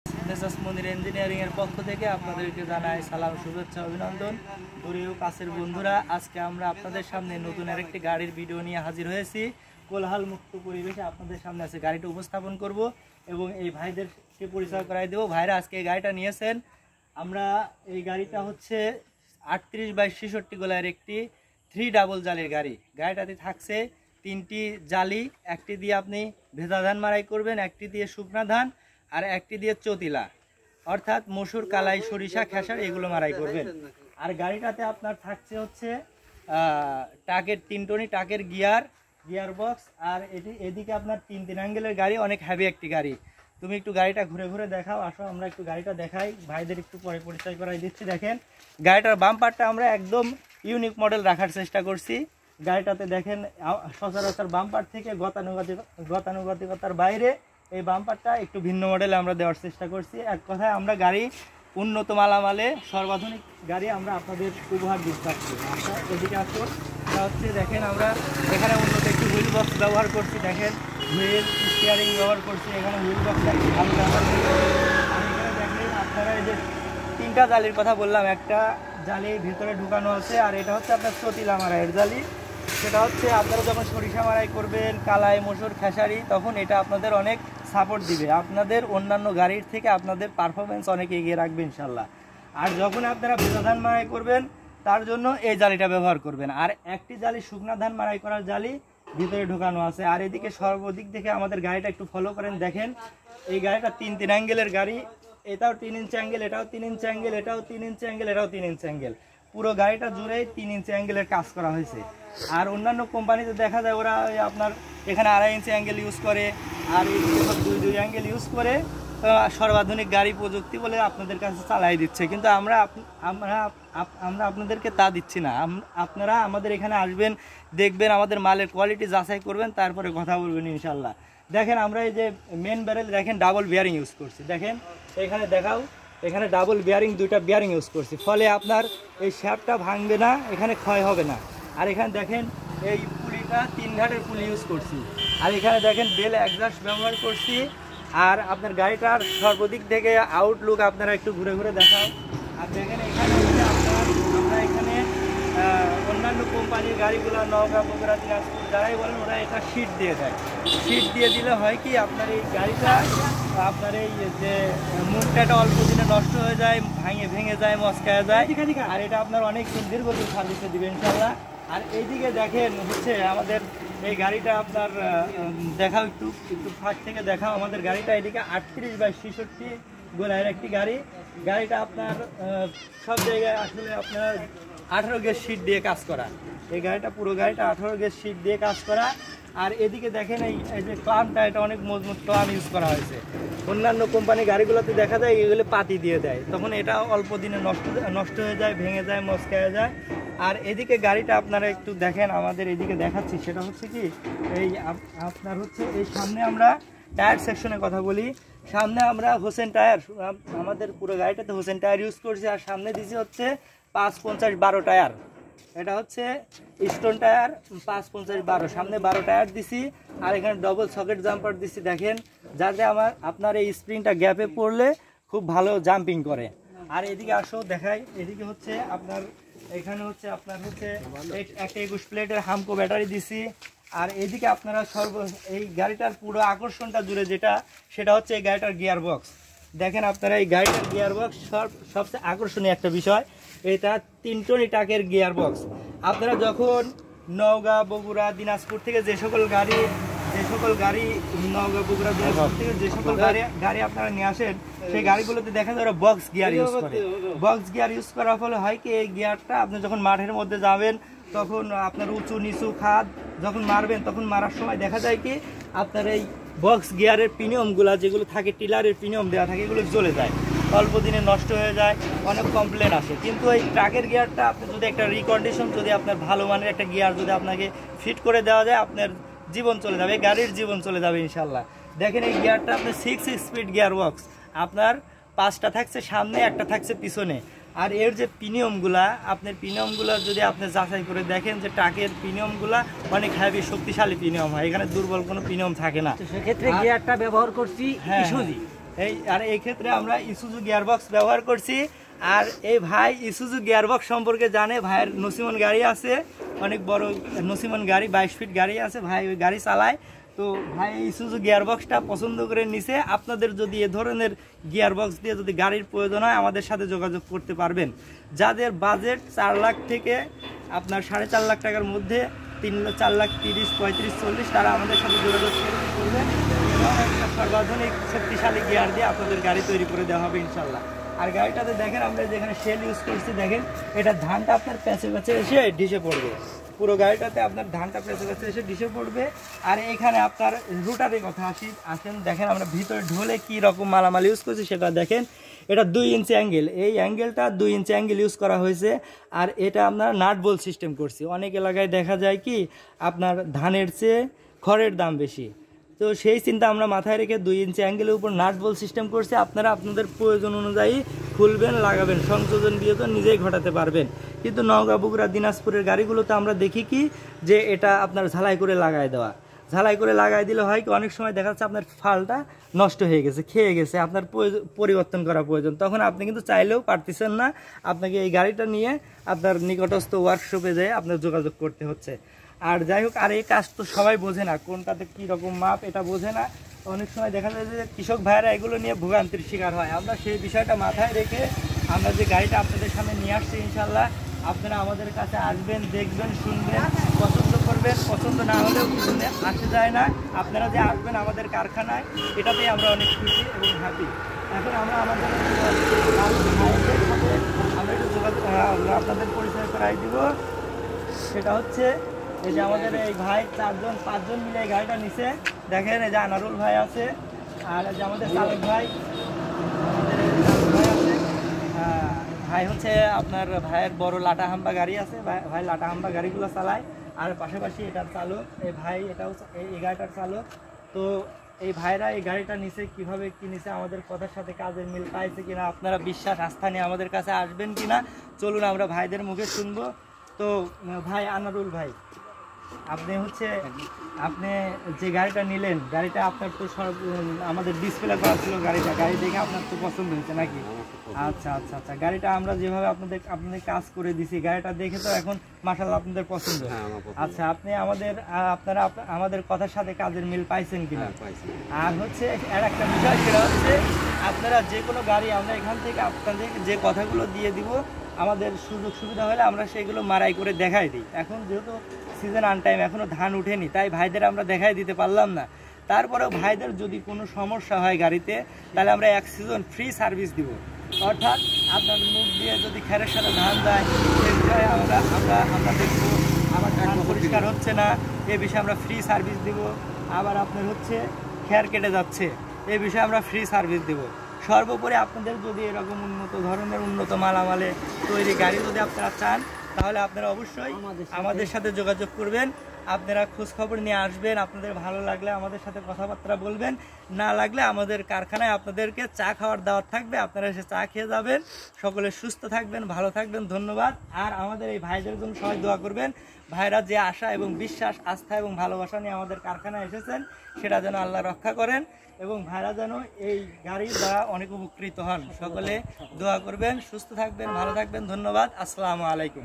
Messrs মনির engineering এর পক্ষ থেকে আপনাদেরকে জানাই সালাম, শুভেচ্ছা, অভিনন্দন। দূরেও কাছের বন্ধুরা, আজকে আমরা আপনাদের সামনে নতুন আরেকটি গাড়ির ভিডিও নিয়ে হাজির হয়েছি। কোলাহল মুক্ত পরিবেশে আপনাদের সামনে আছে গাড়িটা উপস্থাপন করব এবং এই ভাইদেরকে পরিচয় করাই দেবো। ভাইরা আজকে এই গাড়িটা নিয়েছেন। আমরা এই গাড়িটা হচ্ছে 38/66 গোলার একটি 3 ডাবল জালির গাড়ি। গাড়িটাতে থাকছে 3টি জালি, একটি দিয়ে আপনি ভেজা ধান মারাই করবেন, একটি দিয়ে শুকনা ধান আর একটি দিয়ে চতিলা অর্থাৎ মসুর, কালাই, সরিষা, খেসার এগুলো মারাই করবেন। আর গাড়িটাতে আপনার থাকছে হচ্ছে টাকের 3 টনি টাকের গিয়ার বক্স। আর এদিকে আপনার 3 অ্যাঙ্গেলের গাড়ি, অনেক হ্যাভি একটি গাড়ি। তুমি একটু গাড়িটা ঘুরে ঘুরে দেখাও, আসো আমরা একটু গাড়িটা দেখাই, ভাইদের একটু পরে পরিচয় করাই দিচ্ছি। দেখেন গাড়িটার বাম্পারটা আমরা একদম ইউনিক মডেল রাখার চেষ্টা করছি। গাড়িটাতে দেখেন সচরাচর বাম্পার থেকে গতানুগতিকতার বাইরে এই বাম্পারটা একটু ভিন্ন মডেলে আমরা দেওয়ার চেষ্টা করছি। এক কথায় আমরা গাড়ি উন্নত মালামালে সর্বাধুনিক গাড়ি আমরা আপনাদের উপহার দিতে পারছি। এদিকে আসুন, এটা হচ্ছে দেখেন আমরা এখানে উন্নত একটি হুইল বক্স ব্যবহার করছি। দেখেন হুইল স্টিয়ারিং ব্যবহার করছি, এখানে হুইল বক্সটা ভালো ব্যবহার করছি। আর এখানে দেখেন আপনারা এই যে 3টা জালির কথা বললাম, একটা জালি ভিতরে ঢুকানো আছে আর এটা হচ্ছে আপনার চতিলা মারাইয়ের জালি। সেটা হচ্ছে আপনারা যখন সরিষা মারাই করবেন, কালাই, মসুর, খেসারি, তখন এটা আপনাদের অনেক সাপোর্ট দিবে, আপনাদের অন্যান্য গাড়ির থেকে আপনাদের পারফরমেন্স অনেক এগিয়ে রাখবে ইনশাল্লাহ। আর যখন আপনারা ভেজা ধান মারাই করবেন তার জন্য এই জালিটা ব্যবহার করবেন। আর একটি জালি শুকনা ধান মারাই করার জালি ভিতরে ঢোকানো আছে। আর এদিকে সর্বদিক থেকে আমাদের গাড়িটা একটু ফলো করেন। দেখেন এই গাড়িটা 3 অ্যাঙ্গেলের গাড়ি, এটাও 3 ইঞ্চি অ্যাঙ্গেল, এটাও 3 ইঞ্চি অ্যাঙ্গেল, এটাও 3 ইঞ্চি অ্যাঙ্গেল, এটাও 3 ইঞ্চি অ্যাঙ্গেল। পুরো গাড়িটা জুড়েই 3 ইঞ্চি অ্যাঙ্গেলের কাজ করা হয়েছে। আর অন্যান্য কোম্পানিতে দেখা যায় ওরা আপনার এখানে 2.5 ইঞ্চি অ্যাঙ্গেল ইউজ করে আর এই 2 অ্যাঙ্গেল ইউজ করে সর্বাধুনিক গাড়ি প্রযুক্তি বলে আপনাদের কাছে চালাই দিচ্ছে। কিন্তু আমরা আপনাদেরকে তা দিচ্ছি না। আপনারা আমাদের এখানে আসবেন, দেখবেন, আমাদের মালের কোয়ালিটি যাচাই করবেন, তারপরে কথা বলবেন ইনশাল্লাহ। দেখেন আমরা এই যে মেন ব্যারেল দেখেন ডাবল বিয়ারিং ইউজ করছি। দেখেন এখানে দেখাও, এখানে ডাবল বিয়ারিং, 2টা বিয়ারিং ইউজ করছি, ফলে আপনার এই শ্যাফটটা ভাঙবে না, এখানে ক্ষয় হবে না। আর এখানে দেখেন এই পুলিটা 3 ঘাটের পুলি ইউজ করছি। আর এখানে দেখেন বেল এক্সস্ট ব্যবহার করছি। আর আপনার গাড়িটার সর্বদিক থেকে আউটলুক আপনারা একটু ঘুরে ঘুরে দেখাও। আর দেখেন এখানে হচ্ছে আমরা এখানে অন্যান্য কোম্পানির গাড়িগুলো নওগাঁ, বগুড়া, দিনাজপুর যারাই বলেন ওরা এটা শীট দিয়ে দেয়। শীট দিয়ে দিলে হয় কি আপনার এই গাড়িটা আপনার এই যে মুখটা অল্প দিনে নষ্ট হয়ে যায়, ভেঙে যায়, মচকায় যায়। আর এটা আপনার অনেক দীর্ঘদিন সার্ভিসে দিবে ইনশাল্লাহ। আর এইদিকে দেখেন হচ্ছে আমাদের এই গাড়িটা আপনার দেখাও, একটু ফার্স্ট থেকে দেখাও। আমাদের গাড়িটা এদিকে 38/66 গোলার একটি গাড়ি। গাড়িটা আপনার সব জায়গায় আসলে আপনার 18 গেজ শীট দিয়ে কাজ করা। এই গাড়িটা পুরো গাড়িটা 18 গেজ শীট দিয়ে কাজ করা। আর এদিকে দেখেন এই যে ক্লামটা, এটা অনেক মজবুত ক্লাম ইউজ করা হয়েছে। অন্যান্য কোম্পানি গাড়িগুলোতে দেখা যায় এগুলো পাতি দিয়ে দেয়, তখন এটা অল্প দিনে নষ্ট হয়ে যায়, ভেঙে যায়, মচকায় যায়। আর এদিকে গাড়িটা আপনারা একটু দেখেন, আমাদের এদিকে দেখাচ্ছি, সেটা হচ্ছে কি এই আপনার হচ্ছে এই সামনে আমরা টায়ার সেকশনের কথা বলি। সামনে আমরা হোসেন টায়ার, আমাদের পুরো গাড়িটাতে হোসেন টায়ার ইউজ করছি। আর সামনে দিছি হচ্ছে 550-12 টায়ার, এটা হচ্ছে স্টোন টায়ার 550-12, সামনে 12 টায়ার দিছি। আর এখানে ডবল সকেট জাম্পার দিছি দেখেন, যাতে আপনার এই স্প্রিংটা গ্যাপে পড়লে খুব ভালো জাম্পিং করে। আর এদিকে আসো দেখাই, এদিকে হচ্ছে আপনার এখানে হচ্ছে আপনার হচ্ছে একটা 21 প্লেটের হামকো ব্যাটারি দিছি। আর এদিকে আপনারা এই গাড়িটার পুরো আকর্ষণটা জুড়ে যেটা, সেটা হচ্ছে এই গাড়িটার গিয়ার বক্স। দেখেন আপনারা এই গাড়িটার গিয়ার বক্স সবচেয়ে আকর্ষণীয় একটা বিষয়, এটা 3 টনি টাকের গিয়ার বক্স। আপনারা যখন নওগাঁ, বগুড়া, দিনাজপুর থেকে যে সকল গাড়ি নওগাঁ, বগুড়া, দিনাজপুর থেকে যে সকল গাড়ি আপনারা নিয়ে আসেন, সেই গাড়িগুলোতে দেখা যায় ওরা বক্স গিয়ার ইউজ করে। বক্স গিয়ার ইউজ করার ফলে হয় কি, এই গিয়ারটা আপনি যখন মাঠের মধ্যে যাবেন তখন আপনার উঁচু নিচু খাদ যখন মারবেন, তখন মারার সময় দেখা যায় কি আপনার এই বক্স গিয়ারের পিনিয়মগুলো যেগুলো থাকে, টিলারের পিনিয়ম দেওয়া থাকে, এগুলো জ্বলে যায়, অল্প দিনে নষ্ট হয়ে যায়, অনেক কমপ্লেন আসে। কিন্তু এই ট্রাকের গিয়ারটা আপনি যদি একটা রিকন্ডিশন, যদি আপনার ভালো মানের একটা গিয়ার যদি আপনাকে ফিট করে দেওয়া যায়, আপনার জীবন চলে যাবে, গাড়ির জীবন চলে যাবে ইনশাল্লাহ। দেখেন এই গিয়ারটা আপনার 6 স্পিড গিয়ার বক্স, আপনার 5টা থাকছে সামনে, একটা থাকছে পিছনে। আর এর যে পিনিয়মগুলা, আপনার পিনিয়মগুলো যদি আপনি যাচাই করে দেখেন যে ট্রাকের পিনিয়মগুলা অনেক হেভি শক্তিশালী পিনিয়ম হয়, এখানে দুর্বল কোনো পিনিয়ম থাকে না। সেক্ষেত্রে গিয়ারটা ব্যবহার করছি ইসুজি। এই ক্ষেত্রে আমরা ইসুজু গিয়ারবক্স ব্যবহার করছি। আর এই ভাই ইসুজু গিয়ারবক্স সম্পর্কে জানে, ভাইয়ের নসিমন গাড়ি আছে, অনেক বড় নসিমন গাড়ি, 22 ফিট গাড়ি আছে, ভাই ওই গাড়ি চালায়। তো ভাই এই ইসুজু গিয়ারবক্সটা পছন্দ করে নিছে। আপনাদের যদি এ ধরনের গিয়ারবক্স দিয়ে যদি গাড়ির প্রয়োজন হয় আমাদের সাথে যোগাযোগ করতে পারবেন। যাদের বাজেট 4 লাখ থেকে আপনার 4.5 লাখ টাকার মধ্যে, 4 লাখ 30, 35, 40, তারা আমাদের সাথে যোগাযোগ করবেন। একটা সর্বাধুনিক শক্তিশালী গিয়ার দিয়ে আপনাদের গাড়ি তৈরি করে দেওয়া হবে ইনশাল্লাহ। আর গাড়িটাতে দেখেন আমরা যেখানে শেল ইউজ করছি, দেখেন এটা ধানটা আপনার প্যাচে প্যাচে এসে ডিশে পড়বে। পুরো গাড়িটাতে আপনার ধানটা প্যাচে প্যাচে এসে ডিশে পড়বে। আর এখানে আপনার রুটারের কথা আসেন, দেখেন আমরা ভিতরে ঢোলে কি রকম মালামাল ইউজ করছি সেটা দেখেন। এটা 2 ইঞ্চি অ্যাঙ্গেল, এই অ্যাঙ্গেলটা 2 ইঞ্চি অ্যাঙ্গেল ইউজ করা হয়েছে। আর এটা আপনার নাট বোল্ট সিস্টেম করছি। অনেক এলাকায় দেখা যায় কি আপনার ধানের চেয়ে খড়ের দাম বেশি, তো সেই চিন্তা আমরা মাথায় রেখে 2 ইঞ্চি অ্যাঙ্গেলের উপর নাট বোল্ট সিস্টেম করছে। আপনারা আপনাদের প্রয়োজন অনুযায়ী খুলবেন, লাগাবেন, সংযোজন বিয়োজন নিজেই ঘটাতে পারবেন। কিন্তু নওগাঁ, বগুড়া, দিনাজপুরের গাড়িগুলোতে আমরা দেখি কি যে এটা আপনার ঝালাই করে লাগায় দেওয়া। ঝালাই করে লাগাই দিলে হয় কি অনেক সময় দেখা যাচ্ছে আপনার ফালটা নষ্ট হয়ে গেছে, খেয়ে গেছে, আপনার পরিবর্তন করা প্রয়োজন। তখন আপনি কিন্তু চাইলেও পারতেছেন না, আপনাকে এই গাড়িটা নিয়ে আপনার নিকটস্থ ওয়ার্কশপে যেয়ে আপনার যোগাযোগ করতে হচ্ছে। আর যাই হোক, আর এই কাজ তো সবাই বোঝে না, কোনটাতে কীরকম মাপ এটা বোঝে না। অনেক সময় দেখা যায় যে কৃষক ভাইরা এগুলো নিয়ে ভোগান্তির শিকার হয়। আমরা সেই বিষয়টা মাথায় রেখে আমরা যে গাড়িটা আপনাদের সামনে নিয়ে আসছি, ইনশাল্লাহ আপনারা আমাদের কাছে আসবেন, দেখবেন, শুনবেন, পছন্দ করবেন। পছন্দ না হলেও কিছু আসে যায় না, আপনারা যে আসবেন আমাদের কারখানায় এটাতেই আমরা অনেক খুশি এবং হ্যাপি। এখন আমরা আমাদের আমরা একটু যোগাযোগ আপনাদের পরিচয় করাই দিব। সেটা হচ্ছে এই যে আমাদের এই ভাই 4-5 জন মিলে এই গাড়িটা নিছে। দেখেন এই যে আনারুল ভাই আছে, আর এই যে আমাদের চালক ভাই, ভাই হচ্ছে আপনার ভাইয়ের বড় লাটা হাম্বা গাড়ি আছে, ভাই লাটা হাম্বা গাড়িগুলো চালায়। আর পাশাপাশি এটার চালক এই ভাই, এটাও এই গাড়িটার চালক। তো এই ভাইরা এই গাড়িটা নিছে, কিভাবে কি নিছে, আমাদের কথার সাথে কাজের মিল পাইছে কিনা, আপনারা বিশ্বাস আস্থা নিয়ে আমাদের কাছে আসবেন কিনা, চলুন আমরা ভাইদের মুখে শুনবো। তো ভাই আনারুল ভাই, আপনি যে গাড়িটা নিলেন, গাড়িটা আপনার তো সব আমাদের ডিসপ্লে করা ছিল, গাড়ি দেখে আপনার তো পছন্দ হয়েছে নাকি? আচ্ছা আচ্ছা আচ্ছা, গাড়িটা আমরা যেভাবে আপনাদের কাজ করে দিছি, গাড়িটা দেখে তো এখন মাশাআল্লাহ আপনাদের পছন্দ। আচ্ছা, আপনি আপনারা আমাদের কথার সাথে কাজের মিল পাইছেন কিনা? আর হচ্ছে আর একটা বিষয়, সেটা হচ্ছে আপনারা যে কোনো গাড়ি আমরা এখান থেকে আপনাদের যে কথাগুলো দিয়ে দিব, আমাদের সুযোগ সুবিধা হলে আমরা সেগুলো মারাই করে দেখাই দিই। এখন যেহেতু সিজন আনটাইম, এখনও ধান উঠেনি, তাই ভাইদের আমরা দেখাই দিতে পারলাম না। তারপরেও ভাইদের যদি কোনো সমস্যা হয় গাড়িতে, তাহলে আমরা 1 সিজন ফ্রি সার্ভিস দিব। অর্থাৎ আপনার মুখ দিয়ে যদি খেরের সাথে ধান দেয়, সে বিষয়ে আমরা দেখবো আমার ধান পরিষ্কার হচ্ছে না, এ বিষয়ে আমরা ফ্রি সার্ভিস দিব। আবার আপনার হচ্ছে খের কেটে যাচ্ছে, এ বিষয়ে আমরা ফ্রি সার্ভিস দেব। সর্বোপরি আপনাদের যদি এরকম উন্নত মালামালে তৈরি গাড়ি যদি আপনারা চান, তাহলে আপনারা অবশ্যই আমাদের সাথে যোগাযোগ করবেন। আপনারা খোঁজখবর নিয়ে আসবেন, আপনাদের ভালো লাগলে আমাদের সাথে কথাবার্তা বলবেন, না লাগলে আমাদের কারখানায় আপনাদেরকে চা খাওয়ার দাওয়াত থাকবে, আপনারা এসে চা খেয়ে যাবেন। সকলে সুস্থ থাকবেন, ভালো থাকবেন, ধন্যবাদ। আর আমাদের এই ভাইদের জন্য সবাই দোয়া করবেন। ভাইরা যে আশা এবং বিশ্বাস, আস্থা এবং ভালোবাসা নিয়ে আমাদের কারখানায় এসেছেন, সেটা যেন আল্লাহ রক্ষা করেন এবং ভাইরা যেন এই গাড়ির দ্বারা অনেক উপকৃত হন। সকলে দোয়া করবেন, সুস্থ থাকবেন, ভালো থাকবেন, ধন্যবাদ। আসসালামু আলাইকুম।